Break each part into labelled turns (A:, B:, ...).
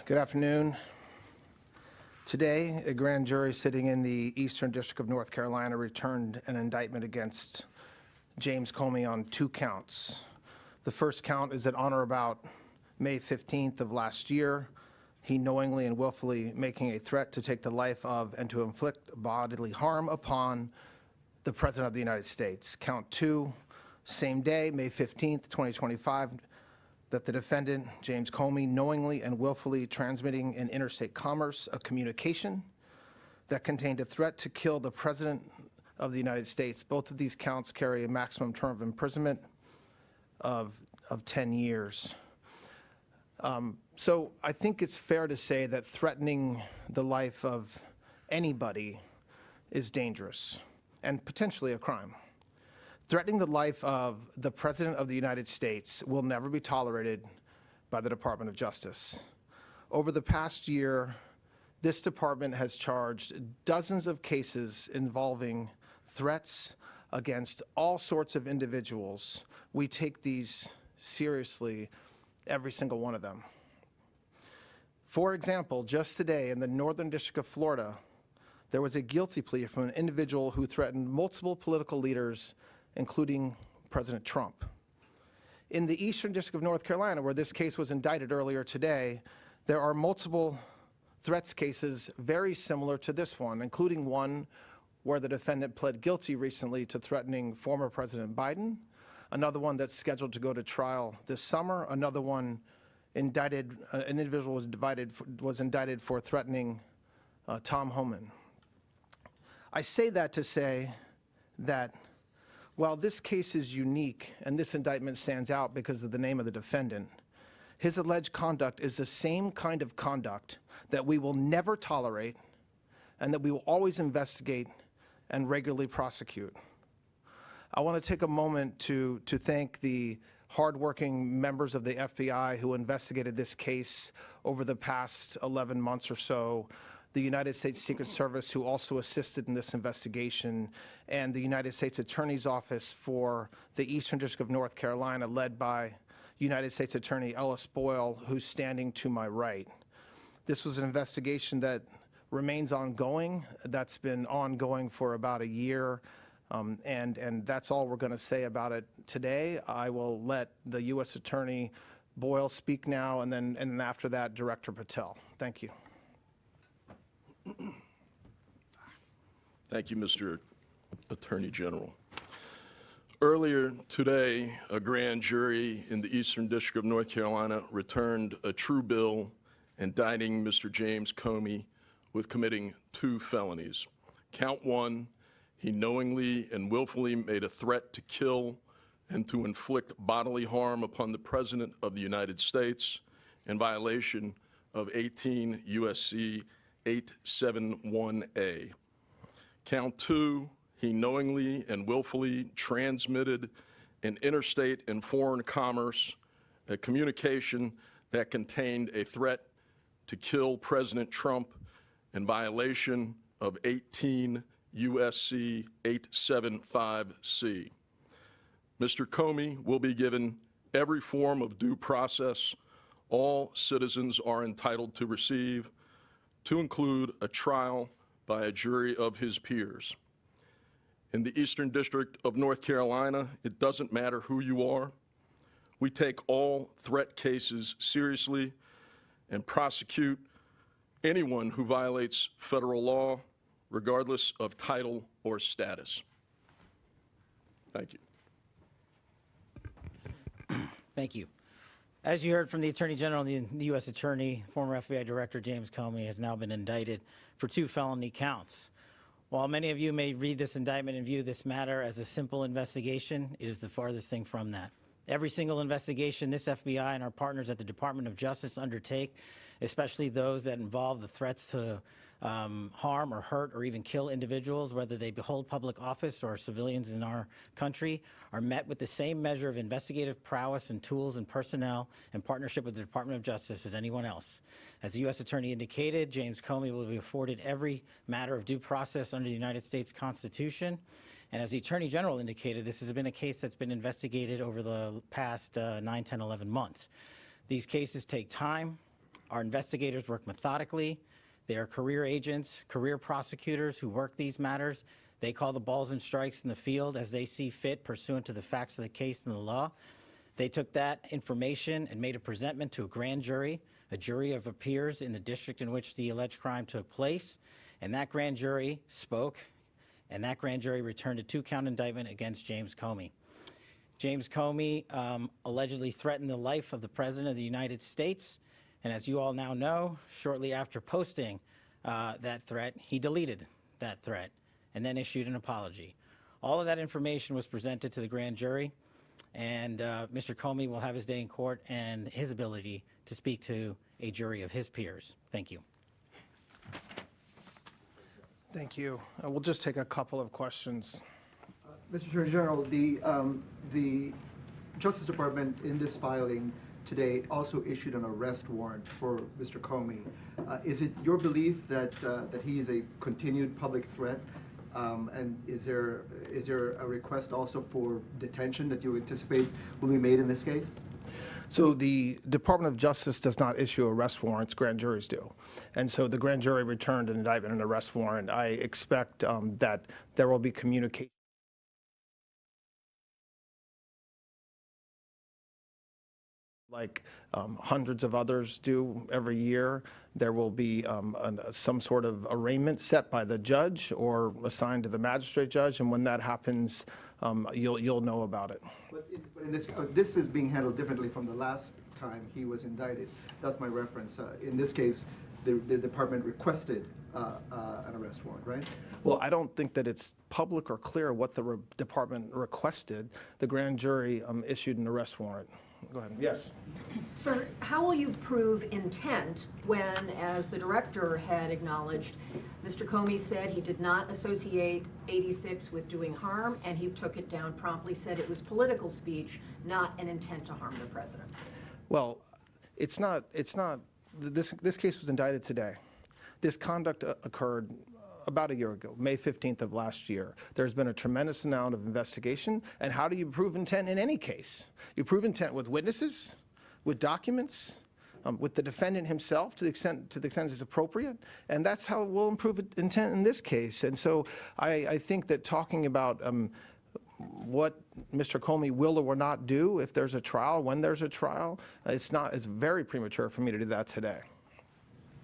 A: Good afternoon. Today, a grand jury sitting in the Eastern District of North Carolina returned an indictment against James Comey on 2 counts. The first count is that on or about May 15th of last year, he knowingly and willfully making a threat to take the life of and to inflict bodily harm upon the President of the United States. Count 2, same day, May 15th, 2025, that the defendant, James Comey, knowingly and willfully transmitting in interstate commerce a communication that contained a threat to kill the President of the United States. Both of these counts carry a maximum term of imprisonment of 10 years. So I think it's fair to say that threatening the life of anybody is dangerous and potentially a crime. Threatening the life of the President of the United States will never be tolerated by the Department of Justice. Over the past year, this department has charged dozens of cases involving threats against all sorts of individuals. We take these seriously, every single one of them. For example, just today in the Northern District of Florida, there was a guilty plea from an individual who threatened multiple political leaders, including President Trump. In the Eastern District of North Carolina, where this case was indicted earlier today, there are multiple threats cases very similar to this one, including one where the defendant pled guilty recently to threatening former President Biden, another one that's scheduled to go to trial this summer, another one indicted, an individual was indicted for threatening Tom Homan. I say that to say that while this case is unique and this indictment stands out because of the name of the defendant, his alleged conduct is the same kind of conduct that we will never tolerate and that we will always investigate and regularly prosecute. I want to take a moment to thank the hardworking members of the FBI who investigated this case over the past 11 months or so, the United States Secret Service, who also assisted in this investigation, and the United States Attorney's Office for the Eastern District of North Carolina, led by United States Attorney Ellis Boyle, who's standing to my right. This was an investigation that remains ongoing. That's been ongoing for about a year, and that's all we're going to say about it today. I will let the U.S. Attorney Boyle speak now, and then after that, Director Patel. Thank you.
B: Thank you, Mr. Attorney General. Earlier today, a grand jury in the Eastern District of North Carolina returned a true bill indicting Mr. James Comey with committing 2 felonies. Count 1, he knowingly and willfully made a threat to kill and to inflict bodily harm upon the President of the United States in violation of 18 U.S.C. 871A. Count 2, he knowingly and willfully transmitted in interstate and foreign commerce a communication that contained a threat to kill President Trump in violation of 18 U.S.C. 875C. Mr. Comey will be given every form of due process all citizens are entitled to receive, to include a trial by a jury of his peers. In the Eastern District of North Carolina, it doesn't matter who you are. We take all threat cases seriously and prosecute anyone who violates federal law, regardless of title or status. Thank you.
C: Thank you. As you heard from the Attorney General and the U.S. Attorney, former FBI Director James Comey has now been indicted for 2 felony counts. While many of you may read this indictment and view this matter as a simple investigation, it is the farthest thing from that. Every single investigation this FBI and our partners at the Department of Justice undertake, especially those that involve the threats to harm or hurt or even kill individuals, whether they hold public office or civilians in our country, are met with the same measure of investigative prowess and tools and personnel in partnership with the Department of Justice as anyone else. As the U.S. Attorney indicated, James Comey will be afforded every matter of due process under the United States Constitution. And as the Attorney General indicated, this has been a case that's been investigated over the past 9, 10, 11 months. These cases take time. Our investigators work methodically. They are career agents, career prosecutors who work these matters. They call the balls and strikes in the field as they see fit pursuant to the facts of the case and the law. They took that information and made a presentment to a grand jury, a jury of peers in the district in which the alleged crime took place. And that grand jury spoke, and that grand jury returned a 2-count indictment against James Comey. James Comey allegedly threatened the life of the President of the United States. And as you all now know, shortly after posting that threat, he deleted that threat and then issued an apology. All of that information was presented to the grand jury, and Mr. Comey will have his day in court and his ability to speak to a jury of his peers. Thank you.
A: Thank you. We'll just take a couple of questions.
D: Mr. Attorney General, the Justice Department in this filing today also issued an arrest warrant for Mr. Comey. Is it your belief that he is a continued public threat? And is there a request also for detention that you anticipate will be made in this case?
A: So the Department of Justice does not issue arrest warrants, grand juries do. And so the grand jury returned an indictment and arrest warrant. I expect that there will be communication. Like hundreds of others do every year, there will be some sort of arraignment set by the judge or assigned to the magistrate judge, and when that happens, you'll know about it.
D: But in this is being handled differently from the last time he was indicted. That's my reference. In this case, the department requested an arrest warrant, right?
A: Well, I don't think that it's public or clear what the department requested. The grand jury issued an arrest warrant. Go ahead. Yes.
E: Sir, how will you prove intent when, as the director had acknowledged, Mr. Comey said he did not associate 86 with doing harm, and he took it down promptly, said it was political speech, not an intent to harm the president?
A: Well, it's not, this case was indicted today. This conduct occurred about a year ago, May 15th of last year. There's been a tremendous amount of investigation. And how do you prove intent in any case? You prove intent with witnesses, with documents, with the defendant himself to the extent it's appropriate. And that's how we'll improve intent in this case. And so I think that talking about what Mr. Comey will or will not do if there's a trial, when there's a trial, it's very premature for me to do that today.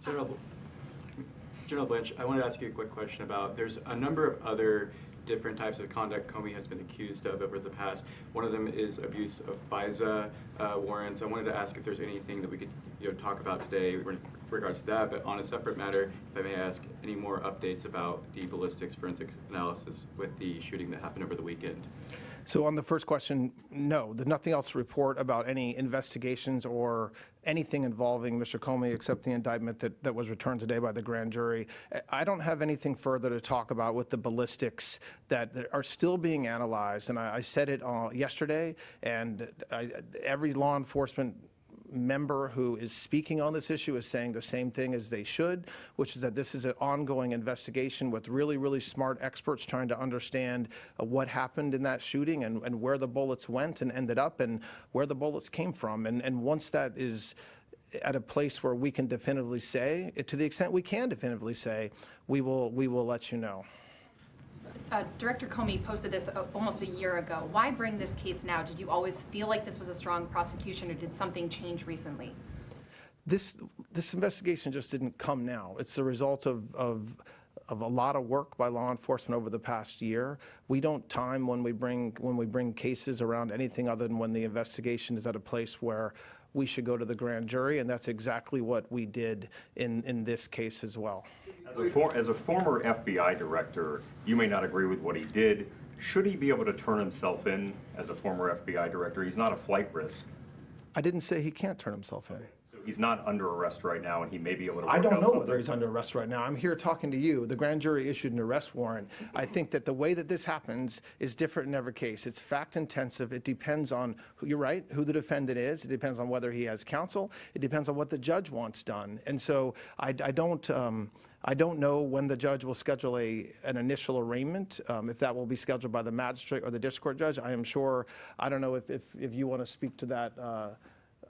F: General Blanche, I wanted to ask you a quick question about, there's a number of other different types of conduct Comey has been accused of over the past. One of them is abuse of FISA warrants. I wanted to ask if there's anything that we could talk about today in regards to that, but on a separate matter, if I may ask any more updates about the ballistics forensic analysis with the shooting that happened over the weekend.
A: So on the first question, no, there's nothing else to report about any investigations or anything involving Mr. Comey except the indictment that was returned today by the grand jury. I don't have anything further to talk about with the ballistics that are still being analyzed. And I said it yesterday, and every law enforcement member who is speaking on this issue is saying the same thing as they should, which is that this is an ongoing investigation with really, really smart experts trying to understand what happened in that shooting and where the bullets went and ended up and where the bullets came from. And once that is at a place where we can definitively say, to the extent we can definitively say, we will let you know.
G: Director Comey posted this almost a year ago. Why bring this case now? Did you always feel like this was a strong prosecution, or did something change recently?
A: This investigation just didn't come now. It's the result of a lot of work by law enforcement over the past year. We don't time when we bring cases around anything other than when the investigation is at a place where we should go to the grand jury, and that's exactly what we did in this case as well.
H: As a former FBI director, you may not agree with what he did. Should he be able to turn himself in as a former FBI director? He's not a flight risk.
A: I didn't say he can't turn himself in.
H: So he's not under arrest right now, and he may be able to work
A: I don't
H: out
A: know
H: something.
A: whether he's under arrest right now. I'm here talking to you. The grand jury issued an arrest warrant. I think that the way that this happens is different in every case. It's fact intensive. It depends on, you're right, who the defendant is. It depends on whether he has counsel. It depends on what the judge wants done. And so I don't know when the judge will schedule an initial arraignment, if that will be scheduled by the magistrate or the district court judge. I am sure, I don't know if you want to speak to that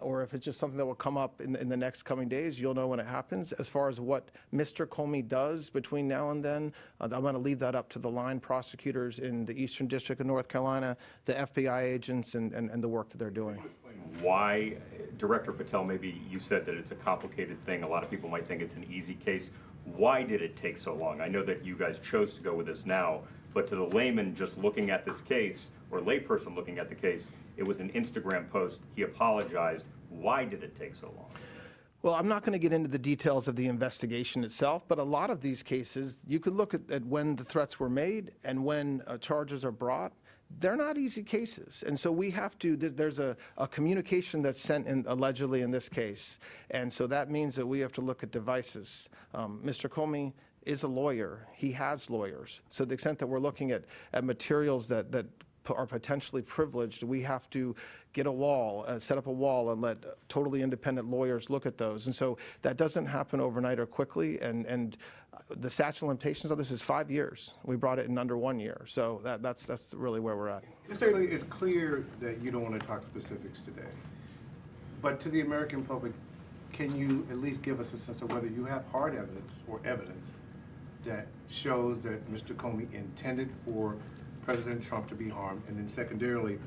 A: or if it's just something that will come up in the next coming days, you'll know when it happens. As far as what Mr. Comey does between now and then, I'm going to leave that up to the line prosecutors in the Eastern District of North Carolina, the FBI agents, and the work that they're doing.
H: Why, Director Patel, maybe you said that it's a complicated thing. A lot of people might think it's an easy case. Why did it take so long? I know that you guys chose to go with this now, but to the layman just looking at this case, or layperson looking at the case, it was an Instagram post. He apologized. Why did it take so long?
A: Well, I'm not going to get into the details of the investigation itself, but a lot of these cases, you could look at when the threats were made and when charges are brought. They're not easy cases. And so we have to, there's a communication that's sent in allegedly in this case. And so that means that we have to look at devices. Mr. Comey is a lawyer. He has lawyers. So to the extent that we're looking at materials that are potentially privileged, we have to get a wall, set up a wall and let totally independent lawyers look at those. And so that doesn't happen overnight or quickly. And the statute of limitations of this is 5 years. We brought it in under 1 year. So that's really where we're at.
I: It's clear that you don't want to talk specifics today. But to the American public, can you at least give us a sense of whether you have hard evidence or evidence that shows that Mr. Comey intended for President Trump to be harmed? And then secondarily,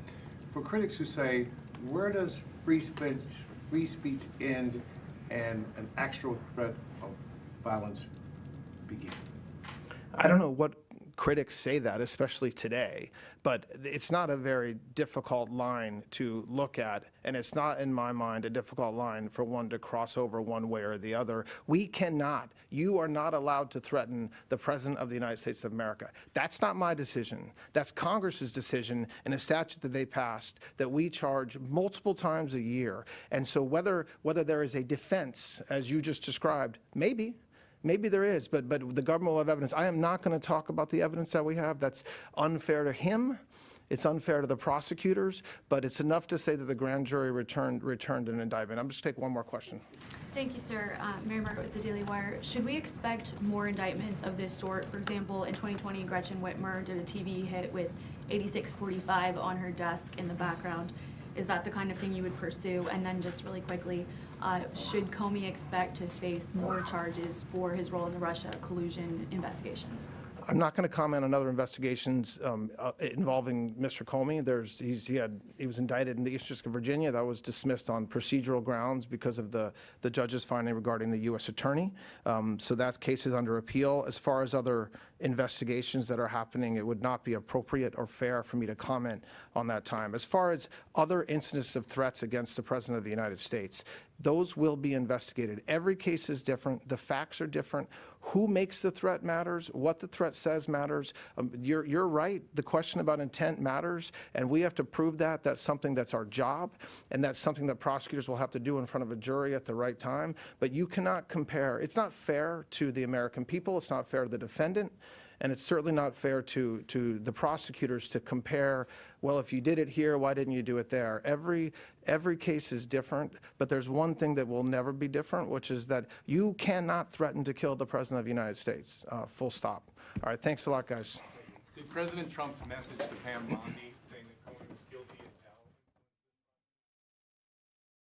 I: for critics who say, where does free speech end and an actual threat of violence begin?
A: I don't know what critics say that, especially today, but it's not a very difficult line to look at, and it's not, in my mind, a difficult line for one to cross over one way or the other. We cannot, you are not allowed to threaten the President of the United States of America. That's not my decision. That's Congress's decision in a statute that they passed that we charge multiple times a year. And so whether there is a defense, as you just described, Maybe there is, but the government will have evidence. I am not going to talk about the evidence that we have. That's unfair to him. It's unfair to the prosecutors, but it's enough to say that the grand jury returned an indictment. I'm just going to take one more question.
J: Thank you, sir. Mary Margaret with the Daily Wire. Should we expect more indictments of this sort? For example, in 2020, Gretchen Whitmer did a TV hit with 8645 on her desk in the background. Is that the kind of thing you would pursue? And then just really quickly, should Comey expect to face more charges for his role in the Russia collusion investigations?
A: I'm not going to comment on other investigations involving Mr. Comey. He was indicted in the Eastern District of Virginia. That was dismissed on procedural grounds because of the judge's finding regarding the U.S. attorney. So that case is under appeal. As far as other investigations that are happening, it would not be appropriate or fair for me to comment on that time. As far as other incidents of threats against the President of the United States, those will be investigated. Every case is different. The facts are different. Who makes the threat matters. What the threat says matters. You're right. The question about intent matters, and we have to prove that. That's something that's our job, and that's something that prosecutors will have to do in front of a jury at the right time. But you cannot compare. It's not fair to the American people. It's not fair to the defendant. And it's certainly not fair to the prosecutors to compare, well, if you did it here, why didn't you do it there? Every case is different, but there's one thing that will never be different, which is that you cannot threaten to kill the President of the United States, full stop. All right, thanks a lot, guys.
K: Did President Trump's message to Pam Bondi